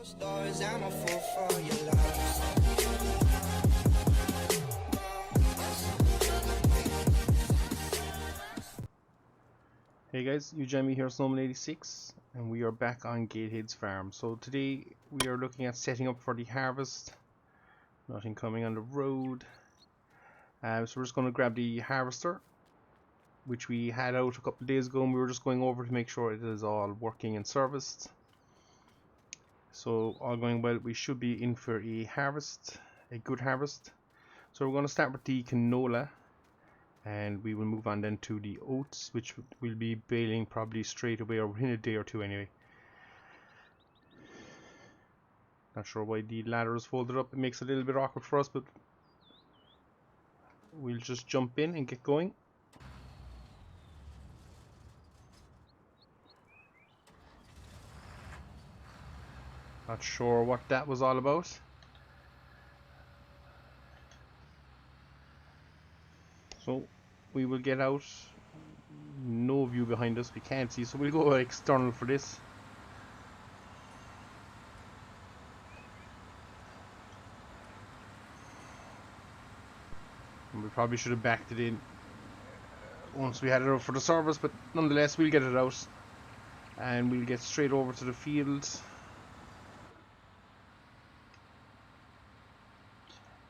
Stars, I'm a fool for your love. Hey guys, Ujemi here, Snowman86, and we are back on Gatehead's farm. So today we are looking at setting up for the harvest. Nothing coming on the road. So we're just going to grab the harvester, which we had out a couple of days ago, and we were just going over to make sure it is all working and serviced. So all going well, we should be in for a harvest, a good harvest. So we're going to start with the canola, and we will move on then to the oats, which we'll be baling probably straight away or within a day or two anyway. Not sure why the ladder is folded up. It makes it a little bit awkward for us, but we'll just jump in and get going. Not sure what that was all about. So we will get out. No view behind us, we can't see, so we'll go external for this. And we probably should have backed it in once we had it out for the service, but nonetheless we'll get it out and we'll get straight over to the field.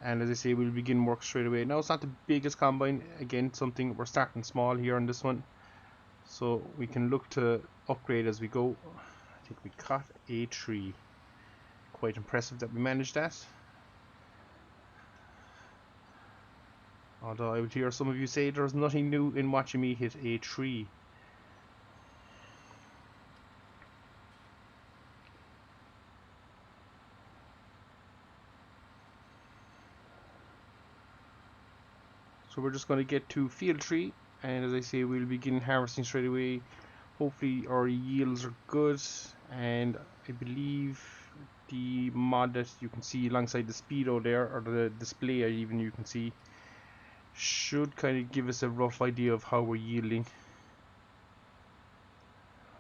And as I say, we'll begin work straight away. Now it's not the biggest combine, again something we're starting small here on this one, so we can look to upgrade as we go. I think we cut a tree. Quite impressive that we managed that. Although I would hear some of you say there's nothing new in watching me hit a tree. So we're just going to get to field 3, and as I say, we'll begin harvesting straight away. Hopefully our yields are good, and I believe the mod that you can see alongside the speedo there, or the display even you can see, should kind of give us a rough idea of how we're yielding.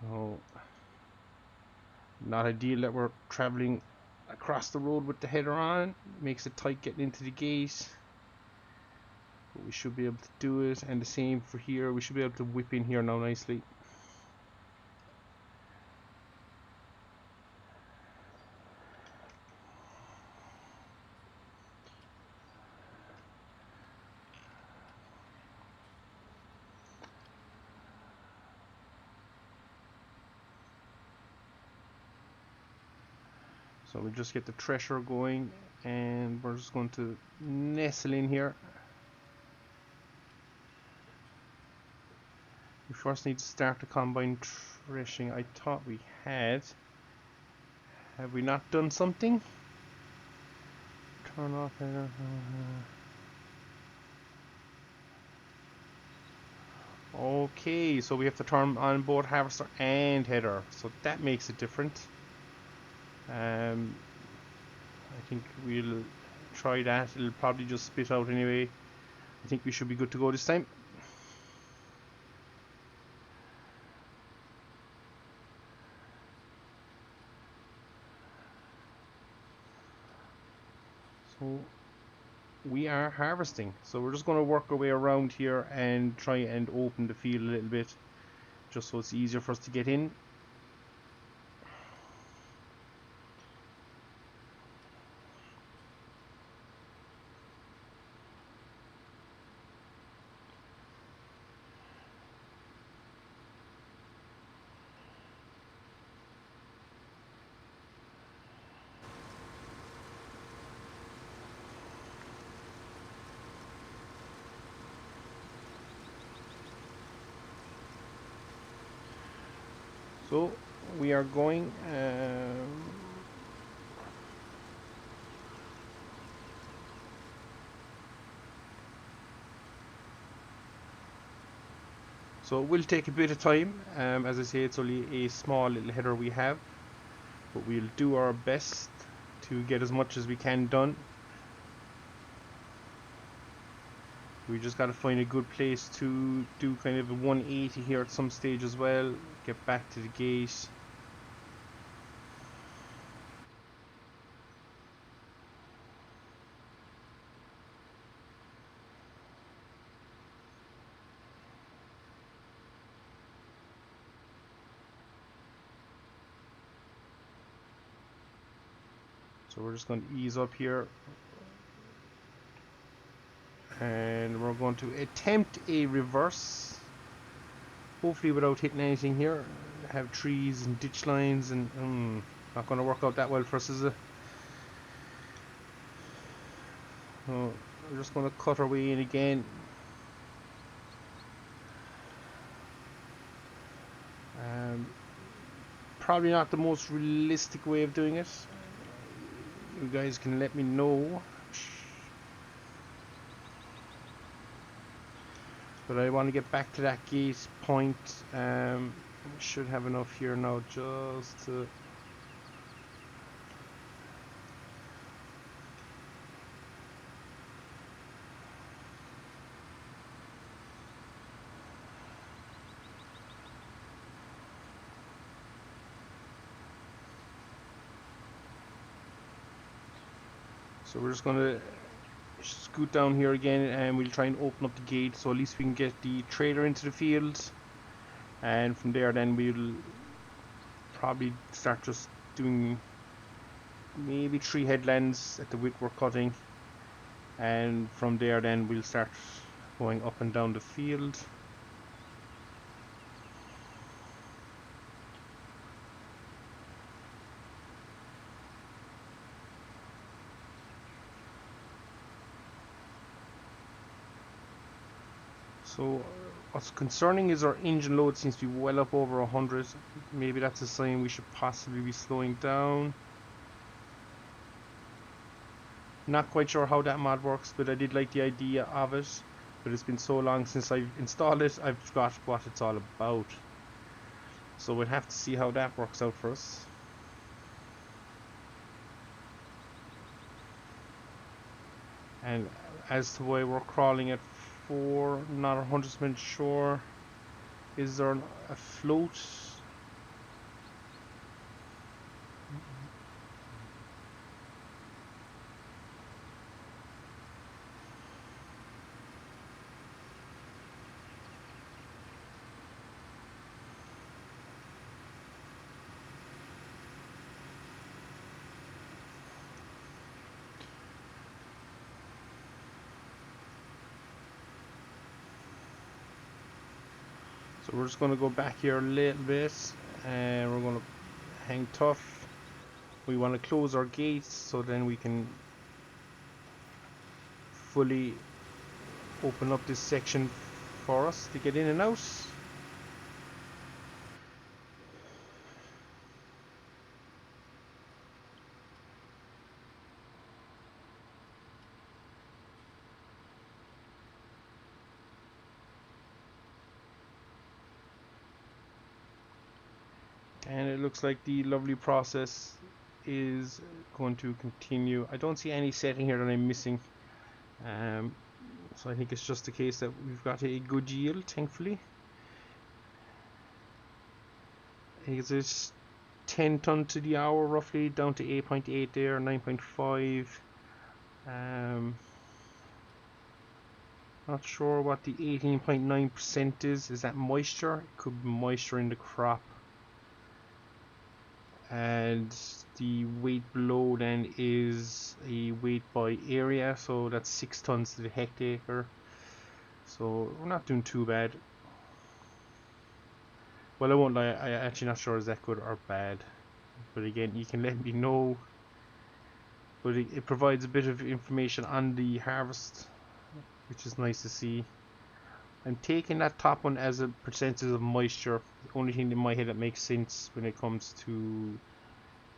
Oh, not ideal that we're traveling across the road with the header on. Makes it tight getting into the gate. But we should be able to do it, and the same for here. We should be able to whip in here now nicely. So we'll just get the thresher going, and we're just going to nestle in here. We first need to start the combine threshing. I thought we had. Have we not done something? Turn off header. Okay, so we have to turn on both harvester and header, so that makes it different. I think we'll try that. It'll probably just spit out anyway. I think we should be good to go this time. So we are harvesting, so we're just going to work our way around here and try and open the field a little bit, just so it's easier for us to get in. So we are going so it will take a bit of time. As I say, it's only a small little header we have, but we'll do our best to get as much as we can done. We just got to find a good place to do kind of a 180 here at some stage as well. Get back to the gate. So we're just going to ease up here, and we're going to attempt a reverse, hopefully without hitting anything here. Have trees and ditch lines, and not going to work out that well for us, is it? So we're just going to cut our way in again. Probably not the most realistic way of doing it. You guys can let me know. But I want to get back to that gate point. Should have enough here now just to... So we're just going to scoot down here again, and we'll try and open up the gate so at least we can get the trailer into the field, and from there then we'll probably start just doing maybe 3 headlands at the width we're cutting, and from there then we'll start going up and down the field. So what's concerning is our engine load seems to be well up over 100. Maybe that's a sign we should possibly be slowing down. Not quite sure how that mod works, but I did like the idea of it. But it's been so long since I've installed it, I've forgot what it's all about. So we'll have to see how that works out for us. And as to why we're crawling at 4, not 100% sure. Is there a float? So we're just going to go back here a little bit, and we're going to hang tough. We want to close our gates so then we can fully open up this section for us to get in and out. And it looks like the lovely process is going to continue. I don't see any setting here that I'm missing, so I think it's just a case that we've got a good yield, thankfully. I think it's 10 ton to the hour roughly, down to 8.8 there, 9.5. Not sure what the 18.9% is. Is that moisture? It could be moisture in the crop. And the weight below then is a weight by area, so that's 6 tons to the hectare. So we're not doing too bad. Well, I won't lie, I'm actually not sure is that good or bad. But again, you can let me know. But it provides a bit of information on the harvest, which is nice to see. I'm taking that top one as a percentage of moisture. The only thing in my head that makes sense when it comes to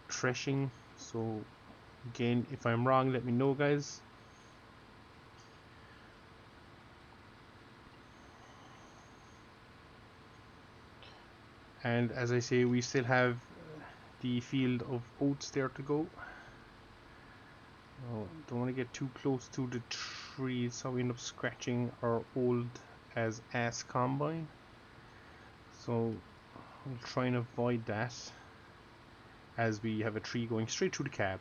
threshing. So again, if I'm wrong, let me know, guys. And as I say, we still have the field of oats there to go. Oh, don't want to get too close to the trees, so we end up scratching our old as ass combine. So I'll try and avoid that, as we have a tree going straight through the cab.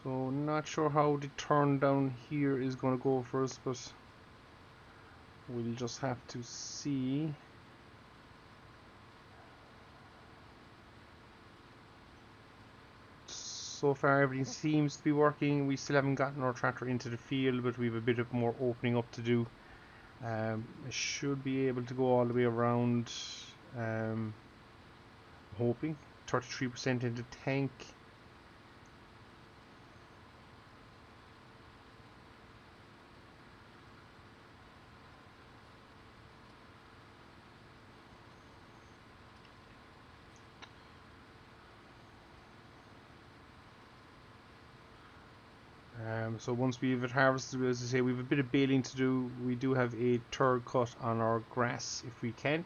So not sure how the turn down here is going to go for us, but we'll just have to see. So far everything seems to be working. We still haven't gotten our tractor into the field, but we have a bit of more opening up to do. I should be able to go all the way around. Hoping 33% into tank. So once we've harvested, as I say, we have a bit of baling to do. We do have a third cut on our grass if we can.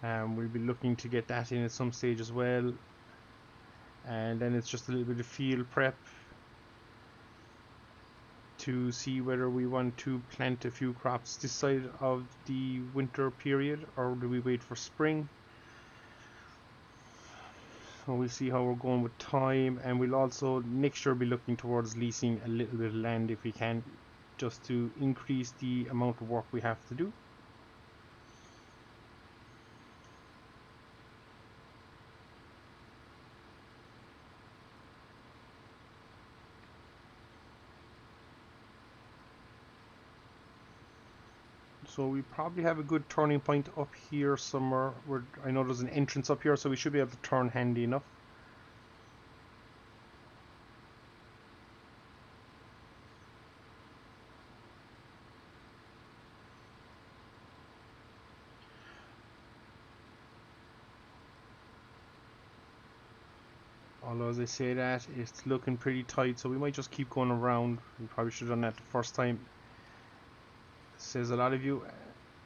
We'll be looking to get that in at some stage as well. And then it's just a little bit of field prep to see whether we want to plant a few crops this side of the winter period, or do we wait for spring. So we'll see how we're going with time, and we'll also next year be looking towards leasing a little bit of land if we can, just to increase the amount of work we have to do. So we probably have a good turning point up here somewhere. I know there's an entrance up here, so we should be able to turn handy enough. Although as I say that, it's looking pretty tight, so we might just keep going around. We probably should have done that the first time. Says a lot of you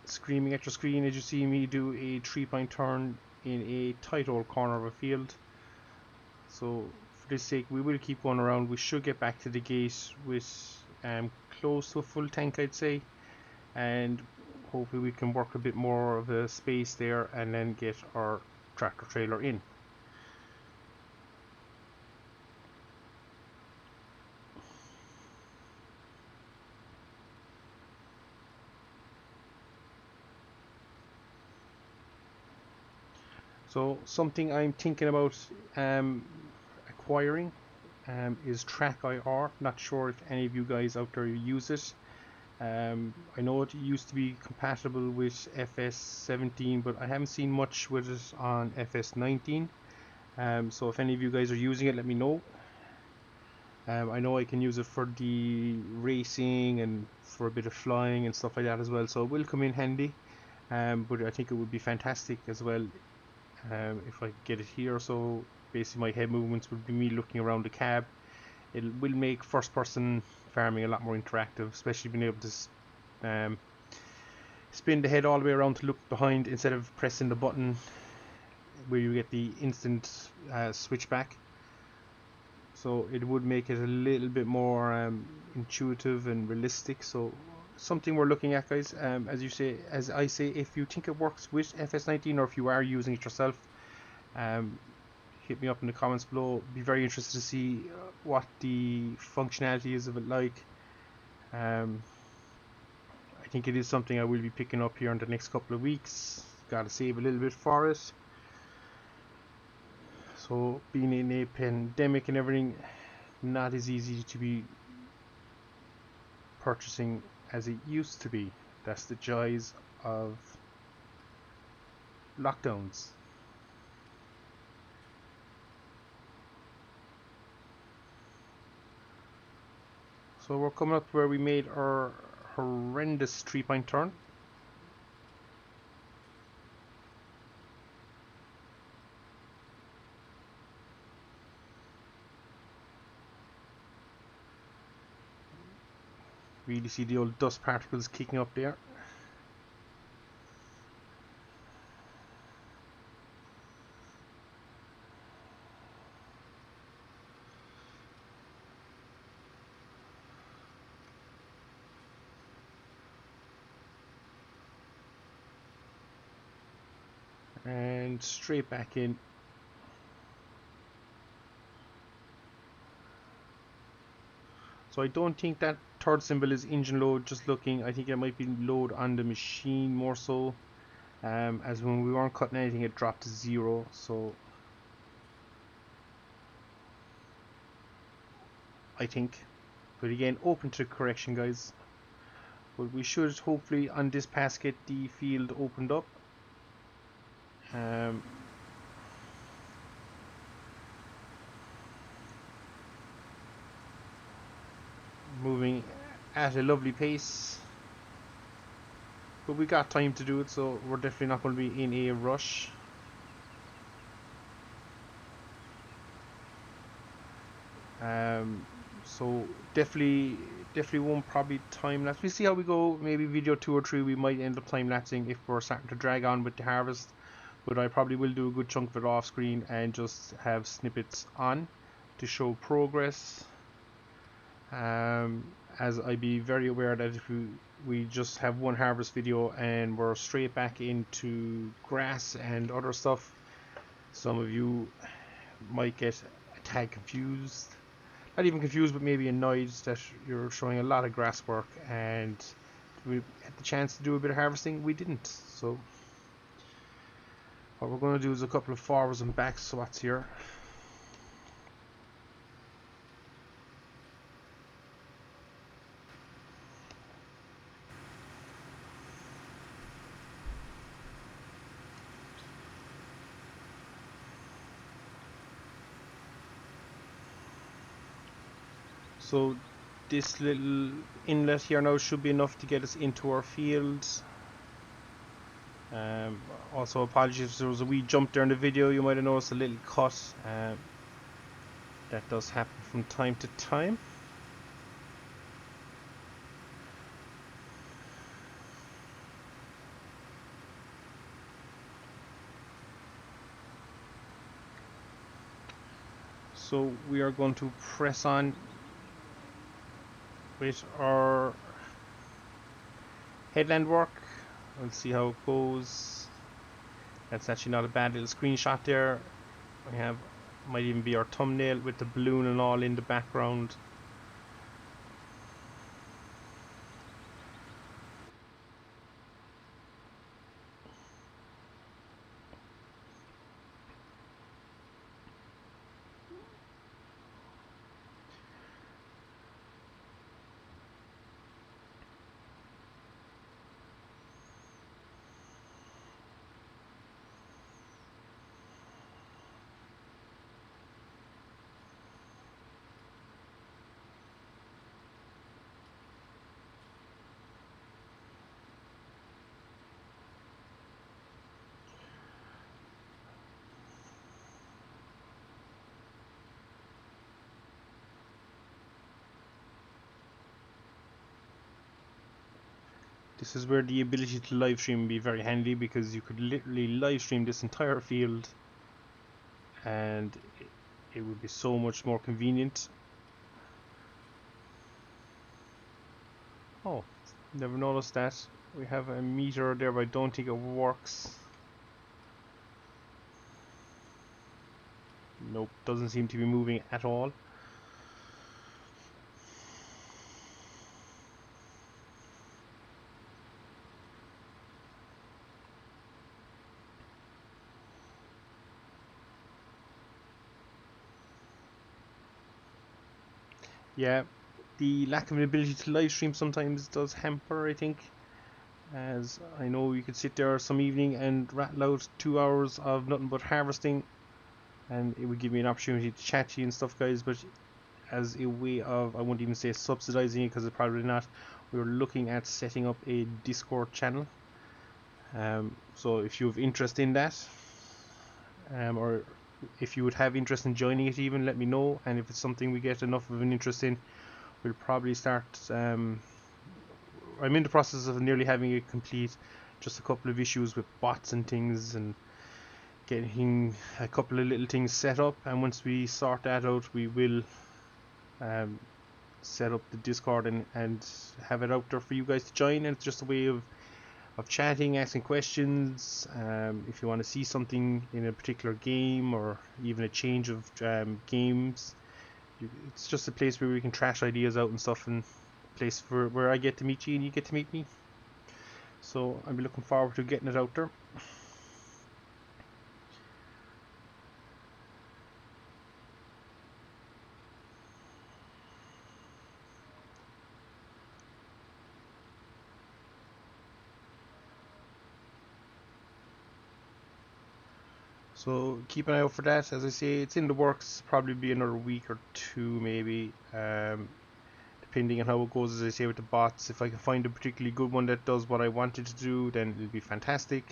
screaming at your screen as you see me do a 3-point turn in a tight old corner of a field. So for this sake we will keep going around. We should get back to the gate with close to a full tank, I'd say, and hopefully we can work a bit more of a space there and then get our tractor trailer in. So something I'm thinking about acquiring is Track IR. Not sure if any of you guys out there use it. I know it used to be compatible with FS17, but I haven't seen much with it on FS19. So if any of you guys are using it, let me know. I know I can use it for the racing and for a bit of flying and stuff like that as well, so it will come in handy. But I think it would be fantastic as well if I get it here. So basically my head movements would be me looking around the cab. It will make first person farming a lot more interactive, especially being able to spin the head all the way around to look behind instead of pressing the button where you get the instant switch back. So it would make it a little bit more intuitive and realistic. So something we're looking at, guys. As I say, if you think it works with FS19 or if you are using it yourself, hit me up in the comments below. Be very interested to see what the functionality is of it like. I think it is something I will be picking up here in the next couple of weeks. Gotta save a little bit for it. So being in a pandemic and everything, not as easy to be purchasing as it used to be. That's the joys of lockdowns. So we're coming up where we made our horrendous 3-point turn. Really see the old dust particles kicking up there. And straight back in. So I don't think that third symbol is engine load. Just looking, I think it might be load on the machine more so, as when we weren't cutting anything it dropped to 0, so I think, but again open to correction guys. But we should hopefully on this pass get the field opened up. Moving at a lovely pace, but we got time to do it, so we're definitely not going to be in a rush. So definitely won't probably time lapse. We'll see how we go. Maybe video 2 or 3 we might end up time lapsing if we're starting to drag on with the harvest, but I probably will do a good chunk of it off screen and just have snippets on to show progress, as I'd be very aware that if we just have one harvest video and we're straight back into grass and other stuff, some of you might get a tad confused. Not even confused, but maybe annoyed that you're showing a lot of grass work and we had the chance to do a bit of harvesting, we didn't. So what we're going to do is a couple of forwards and back swats here. So this little inlet here now should be enough to get us into our fields. Also apologies if there was a wee jump there in the video, you might have noticed a little cut. That does happen from time to time. So we are going to press on with our headland work. We'll see how it goes. That's actually not a bad little screenshot there. We have, might even be our thumbnail with the balloon and all in the background. This is where the ability to live stream would be very handy, because you could literally live stream this entire field and it would be so much more convenient. Oh, never noticed that. We have a meter there, but I don't think it works. Nope, doesn't seem to be moving at all. Yeah, the lack of an ability to live stream sometimes does hamper, I think. As I know you could sit there some evening and rattle out 2 hours of nothing but harvesting, and it would give me an opportunity to chat to you and stuff guys, but as a way of, I won't even say subsidizing it because it's probably not, we were looking at setting up a Discord channel. So if you have interest in that, or if you would have interest in joining it even, let me know, and if it's something we get enough of an interest in, we'll probably start. I'm in the process of nearly having it complete, just a couple of issues with bots and things, and getting a couple of little things set up, and once we sort that out we will set up the Discord and have it out there for you guys to join. And it's just a way of chatting, asking questions, if you want to see something in a particular game or even a change of games. It's just a place where we can trash ideas out and stuff, and place where I get to meet you and you get to meet me. So I'll be looking forward to getting it out there. So keep an eye out for that. As I say, it's in the works. Probably be another week or two, maybe, depending on how it goes. As I say, with the bots, if I can find a particularly good one that does what I wanted to do, then it'll be fantastic.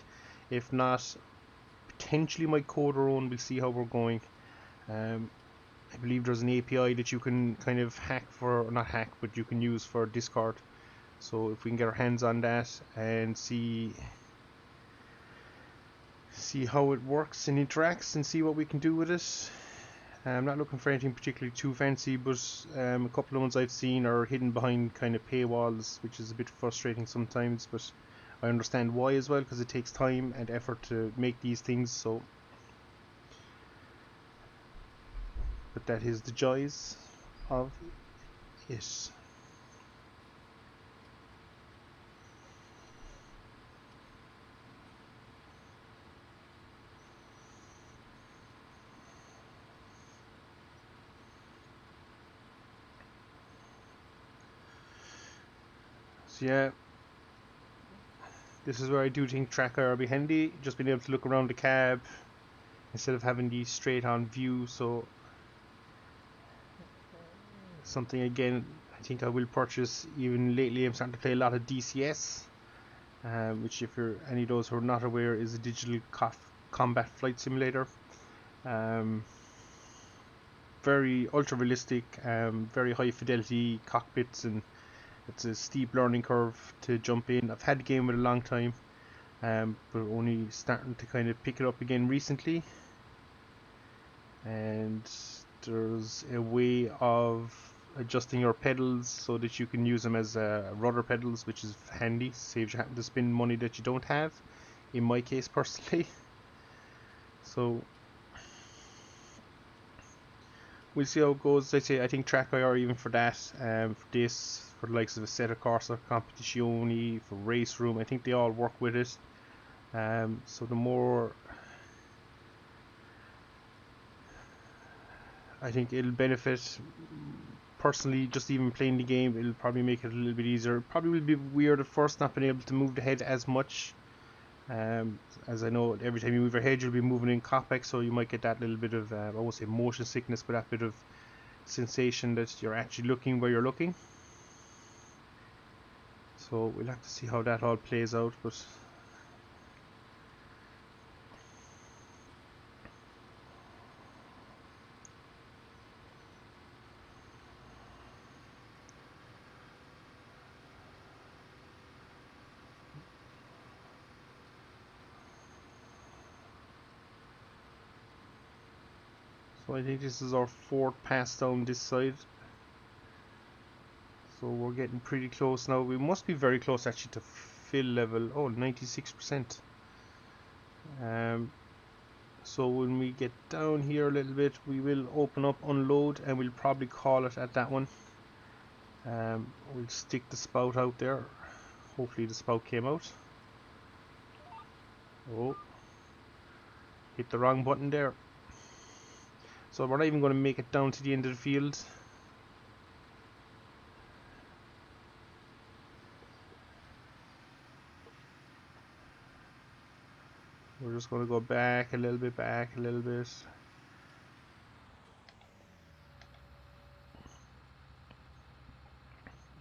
If not, potentially my code our own. We'll see how we're going. I believe there's an API that you can kind of hack for, or not hack, but you can use for Discord. So if we can get our hands on that and see how it works and interacts and see what we can do with it. I'm not looking for anything particularly too fancy, but a couple of ones I've seen are hidden behind kind of paywalls, which is a bit frustrating sometimes, but I understand why as well, because it takes time and effort to make these things. So, but that is the joys of it. So yeah, this is where I do think track IR will be handy, just being able to look around the cab instead of having the straight on view. So something again I think I will purchase. Even lately I'm starting to play a lot of DCS, which, if you're any of those who are not aware, is a digital combat flight simulator. Very ultra realistic, very high fidelity cockpits, and it's a steep learning curve to jump in. I've had the game for a long time, but only starting to kind of pick it up again recently. And there's a way of adjusting your pedals so that you can use them as rudder pedals, which is handy. Saves you having to spend money that you don't have, in my case personally. So we'll see how it goes. As I say, I think track IR, even for that, for this, for the likes of a Assetto Corsa Competizione, for Race Room, I think they all work with it. So the more, I think it'll benefit. Personally, just even playing the game, it'll probably make it a little bit easier. Probably will be weird at first, not being able to move the head as much. As I know, every time you move your head, you'll be moving in cockpit, so you might get that little bit of, I won't say motion sickness, but that bit of sensation that you're actually looking where you're looking. So we'll have to see how that all plays out, but so I think this is our fourth pass down this side. So we're getting pretty close now. We must be very close actually to fill level. Oh, 96%. So when we get down here a little bit, we will open up unload, and we'll probably call it at that one. We'll stick the spout out there. Hopefully the spout came out. Oh, hit the wrong button there. So we're not even going to make it down to the end of the field. We're just going to go back a little bit, back a little bit.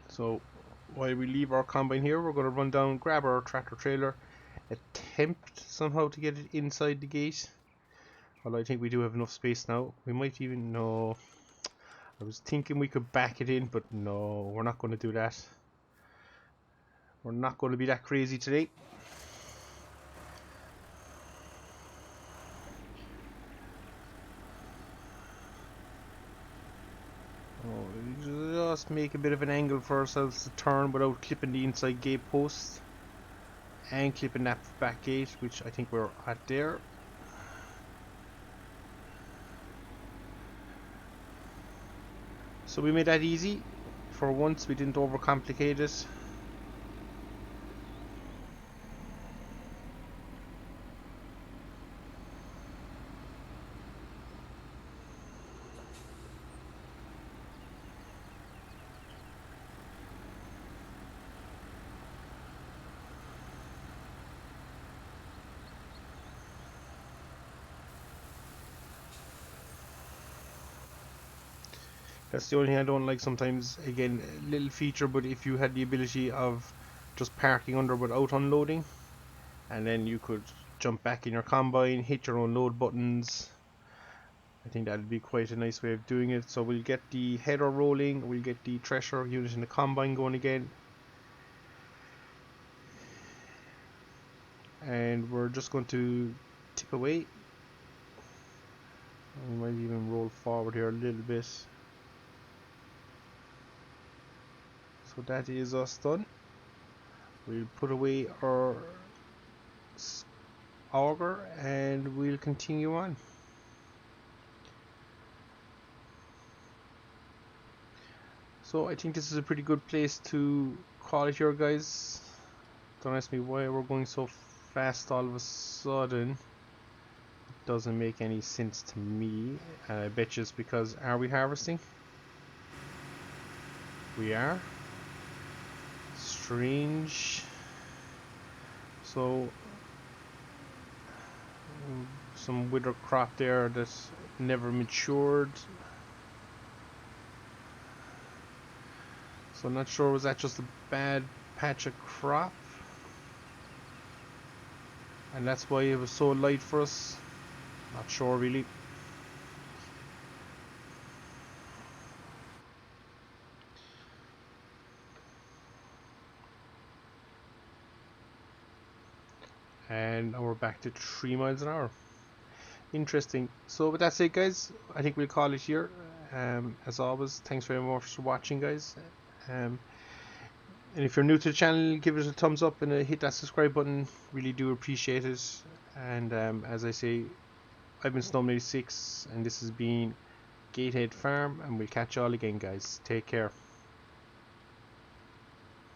So while we leave our combine here, we're going to run down, grab our tractor trailer, attempt somehow to get it inside the gate. Well, I think we do have enough space now. We might even, no, I was thinking we could back it in, but no, we're not going to do that. We're not going to be that crazy today. Oh, just make a bit of an angle for ourselves to turn without clipping the inside gate post and clipping that back gate, which I think we're at there. So we made that easy. for once we didn't overcomplicate it. That's the only thing I don't like sometimes. Again, a little feature, but if you had the ability of just parking under without unloading, and then you could jump back in your combine, hit your own load buttons, I think that'd be quite a nice way of doing it. So we'll get the header rolling, we'll get the thresher unit in the combine going again, and we're just going to tip away. We might even roll forward here a little bit. So that is us done. We'll put away our auger and we'll continue on. So I think this is a pretty good place to call it here, guys. Don't ask me why we're going so fast all of a sudden. It doesn't make any sense to me, and I bet you it's because, are we harvesting? We are. Strange. So some wither crop there that never matured. So I'm not sure, was that just a bad patch of crop? And that's why it was so light for us? Not sure really. And now we're back to 3 miles an hour. Interesting. So with that said, guys, I think we'll call it here. As always, thanks very much for watching, guys. And if you're new to the channel, give it a thumbs up and hit that subscribe button. Really do appreciate it. And as I say, I've been Snowman86, and this has been Gatehead Farm, and we'll catch you all again, guys. Take care.